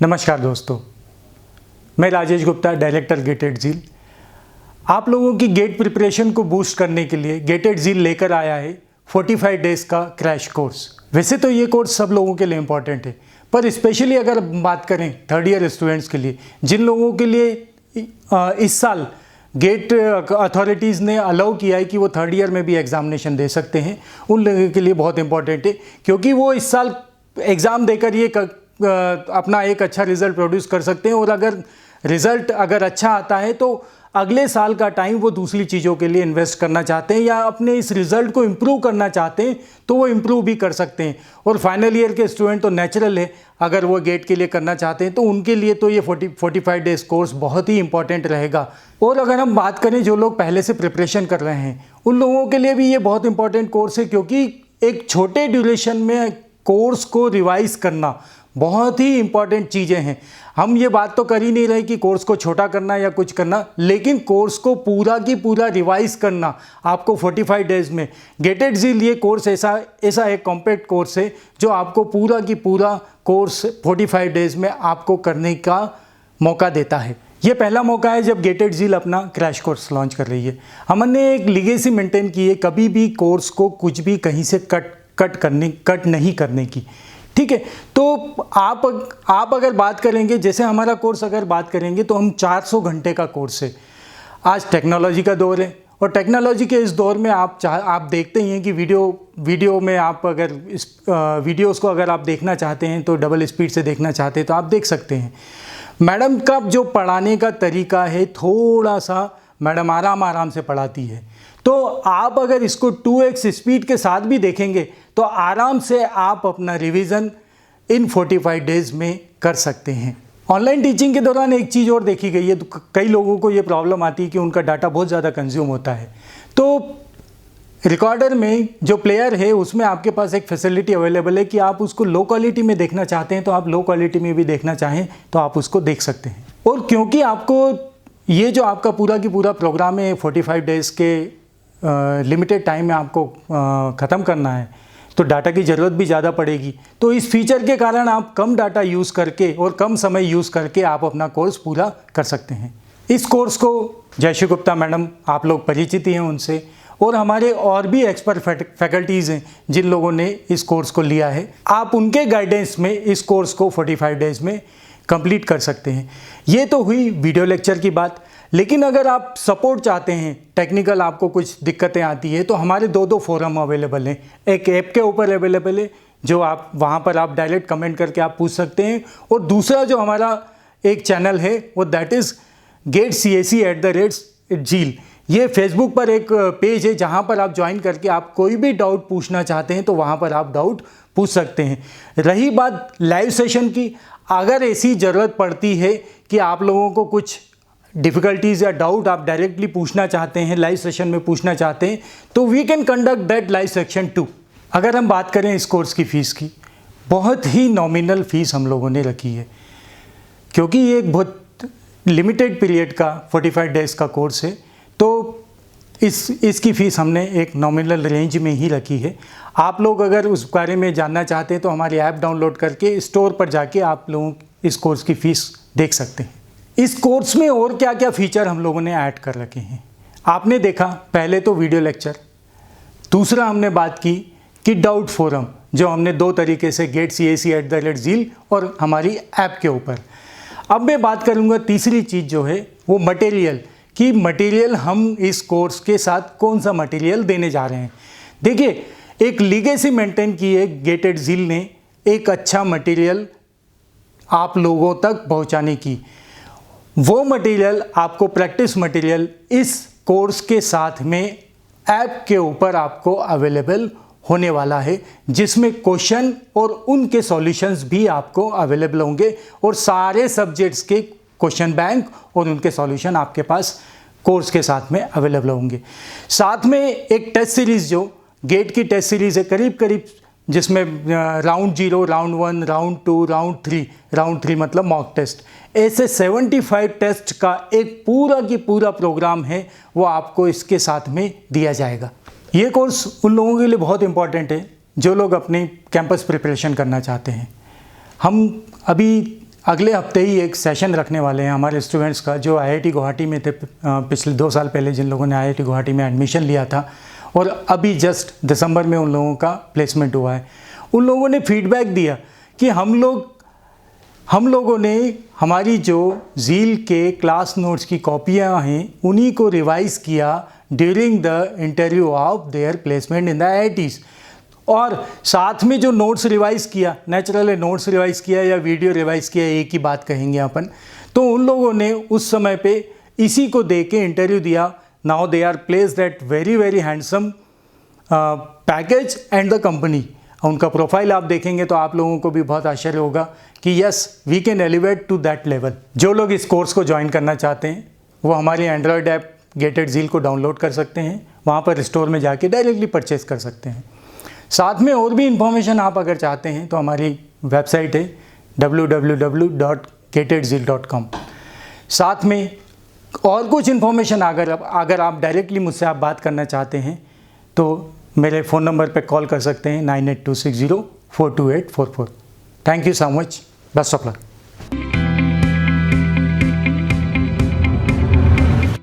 नमस्कार दोस्तों, मैं राजेश गुप्ता, डायरेक्टर गेटेड झील। आप लोगों की गेट प्रिपरेशन को बूस्ट करने के लिए गेटेड झील लेकर आया है 45 डेज का क्रैश कोर्स। वैसे तो ये कोर्स सब लोगों के लिए इम्पॉर्टेंट है, पर स्पेशली अगर बात करें थर्ड ईयर स्टूडेंट्स के लिए, जिन लोगों के लिए इस साल गेट अथॉरिटीज़ ने अलाउ किया है कि वो थर्ड ईयर में भी एग्जामिनेशन दे सकते हैं, उन लोगों के लिए बहुत इंपॉर्टेंट है, क्योंकि वो इस साल एग्ज़ाम देकर ये अपना एक अच्छा रिज़ल्ट प्रोड्यूस कर सकते हैं। और अगर रिज़ल्ट अच्छा आता है तो अगले साल का टाइम वो दूसरी चीज़ों के लिए इन्वेस्ट करना चाहते हैं या अपने इस रिज़ल्ट को इम्प्रूव करना चाहते हैं तो वो इम्प्रूव भी कर सकते हैं। और फाइनल ईयर के स्टूडेंट तो नेचुरल है, अगर वो गेट के लिए करना चाहते हैं तो उनके लिए तो ये 45 डेज कोर्स बहुत ही इंपॉर्टेंट रहेगा। और अगर हम बात करें जो लोग पहले से प्रिपरेशन कर रहे हैं, उन लोगों के लिए भी ये बहुत इंपॉर्टेंट कोर्स है, क्योंकि एक छोटे ड्यूरेशन में कोर्स को रिवाइज़ करना बहुत ही इंपॉर्टेंट चीज़ें हैं। हम ये बात तो कर ही नहीं रहे कि कोर्स को छोटा करना या कुछ करना, लेकिन कोर्स को पूरा की पूरा रिवाइज़ करना आपको 45 डेज़ में। गेटेड झील ये कोर्स ऐसा एक कॉम्पैक्ट कोर्स है जो आपको पूरा की पूरा कोर्स 45 डेज़ में आपको करने का मौका देता है। ये पहला मौका है जब गेटेड झील अपना क्रैश कोर्स लॉन्च कर रही है। हमने एक लीगेसी मेंटेन की है, कभी भी कोर्स को कुछ भी कहीं से कट नहीं करने की, ठीक है। तो आप अगर बात करेंगे, जैसे हमारा कोर्स अगर बात करेंगे तो हम 400 घंटे का कोर्स है। आज टेक्नोलॉजी का दौर है और टेक्नोलॉजी के इस दौर में आप देखते ही हैं कि वीडियो में आप अगर इस वीडियोस को अगर आप देखना चाहते हैं तो डबल स्पीड से देखना चाहते हैं तो आप देख सकते हैं। मैडम का जो पढ़ाने का तरीका है, थोड़ा सा मैडम आराम से पढ़ाती है, तो आप अगर इसको 2x स्पीड के साथ भी देखेंगे तो आराम से आप अपना रिवीजन इन 45 डेज़ में कर सकते हैं। ऑनलाइन टीचिंग के दौरान एक चीज़ और देखी गई है, तो कई लोगों को ये प्रॉब्लम आती है कि उनका डाटा बहुत ज़्यादा कंज्यूम होता है। तो रिकॉर्डर में जो प्लेयर है उसमें आपके पास एक फैसिलिटी अवेलेबल है कि आप उसको लो क्वालिटी में देखना चाहते हैं तो आप लो क्वालिटी में भी देखना चाहें तो आप उसको देख सकते हैं। और क्योंकि आपको ये जो आपका पूरा की पूरा प्रोग्राम है 45 डेज़ के लिमिटेड टाइम में आपको ख़त्म करना है, तो डाटा की ज़रूरत भी ज़्यादा पड़ेगी। तो इस फीचर के कारण आप कम डाटा यूज़ करके और कम समय यूज़ करके आप अपना कोर्स पूरा कर सकते हैं। इस कोर्स को जयश्री गुप्ता मैडम, आप लोग परिचित ही हैं उनसे, और हमारे और भी एक्सपर्ट फैकल्टीज़ हैं जिन लोगों ने इस कोर्स को लिया है। आप उनके गाइडेंस में इस कोर्स को 45 डेज़ में कंप्लीट कर सकते हैं। ये तो हुई वीडियो लेक्चर की बात, लेकिन अगर आप सपोर्ट चाहते हैं, टेक्निकल आपको कुछ दिक्कतें आती है, तो हमारे दो फोरम अवेलेबल हैं। एक ऐप के ऊपर अवेलेबल है जो आप वहाँ पर आप डायरेक्ट कमेंट करके आप पूछ सकते हैं, और दूसरा जो हमारा एक चैनल है वो दैट इज़ GetCAC@झील। ये फेसबुक पर एक पेज है जहाँ पर आप ज्वाइन करके आप कोई भी डाउट पूछना चाहते हैं तो वहाँ पर आप डाउट पूछ सकते हैं। रही बात लाइव सेशन की, अगर ऐसी ज़रूरत पड़ती है कि आप लोगों को कुछ डिफ़िकल्टीज़ या डाउट आप डायरेक्टली पूछना चाहते हैं, लाइव सेशन में पूछना चाहते हैं, तो we can conduct that live section too. अगर हम बात करें इस कोर्स की फ़ीस की, बहुत ही नॉमिनल फ़ीस हम लोगों ने रखी है, क्योंकि ये एक बहुत लिमिटेड पीरियड का 45 डेज़ का कोर्स है, तो इसकी फ़ीस हमने एक नॉमिनल रेंज में ही रखी है। आप लोग अगर उस बारे में जानना चाहते हैं तो हमारी ऐप डाउनलोड करके स्टोर पर जाके आप लोगों इस कोर्स की फ़ीस देख सकते हैं। इस कोर्स में और क्या क्या फ़ीचर हम लोगों ने ऐड कर रखे हैं आपने देखा। पहले तो वीडियो लेक्चर, दूसरा हमने बात की कि डाउट फोरम, जो हमने दो तरीके से GetCAC@झील और हमारी ऐप के ऊपर। अब मैं बात करूंगा तीसरी चीज़ जो है वो मटेरियल, कि मटेरियल हम इस कोर्स के साथ कौन सा मटेरियल देने जा रहे हैं। देखिए, एक लीगेसी मेंटेन की है गेटेड झील ने एक अच्छा मटेरियल आप लोगों तक पहुंचाने की। वो मटेरियल आपको प्रैक्टिस मटेरियल इस कोर्स के साथ में ऐप के ऊपर आपको अवेलेबल होने वाला है, जिसमें क्वेश्चन और उनके सॉल्यूशंस भी आपको अवेलेबल होंगे, और सारे सब्जेक्ट्स के क्वेश्चन बैंक और उनके सॉल्यूशन आपके पास कोर्स के साथ में अवेलेबल होंगे। साथ में एक टेस्ट सीरीज़, जो गेट की टेस्ट सीरीज़ है करीब जिसमें राउंड 0, राउंड 1, राउंड 2, राउंड 3 मतलब मॉक टेस्ट, ऐसे 75 टेस्ट का एक पूरा की पूरा प्रोग्राम है, वो आपको इसके साथ में दिया जाएगा। ये कोर्स उन लोगों के लिए बहुत इंपॉर्टेंट है जो लोग अपनी कैंपस प्रिपरेशन करना चाहते हैं। हम अभी अगले हफ्ते ही एक सेशन रखने वाले हैं हमारे स्टूडेंट्स का, जो IIT गुवाहाटी में थे पिछले 2 साल पहले, जिन लोगों ने IIT गुवाहाटी में एडमिशन लिया था और अभी जस्ट दिसंबर में उन लोगों का प्लेसमेंट हुआ है। उन लोगों ने फीडबैक दिया कि हम लोगों ने हमारी जो ज़ील के क्लास नोट्स की कॉपियाँ हैं उन्हीं को रिवाइज़ किया during the interview of their placement in the IITs, और साथ में जो नोट्स रिवाइज़ किया, नेचुरली नोट्स रिवाइज़ किया या वीडियो रिवाइज़ किया, एक ही बात कहेंगे अपन, तो उन लोगों ने उस समय पे इसी को दे के इंटरव्यू दिया। Now they are placed at very very handsome package and the company. उनका प्रोफाइल आप देखेंगे तो आप लोगों को भी बहुत आश्चर्य होगा कि yes we can elevate to that level. जो लोग इस कोर्स को ज्वाइन करना चाहते हैं वो हमारी एंड्रॉयड ऐप गेटेड ज़ील को डाउनलोड कर सकते हैं, वहाँ पर स्टोर में जाके डायरेक्टली परचेज़ कर सकते हैं। साथ में और भी इन्फॉर्मेशन आप अगर चाहते हैं तो हमारी वेबसाइट है www.gatedzeal.com। साथ में और कुछ इन्फॉर्मेशन अगर आप डायरेक्टली मुझसे आप बात करना चाहते हैं तो मेरे फ़ोन नंबर पे कॉल कर सकते हैं 9826042844। Thank you so much, best of luck.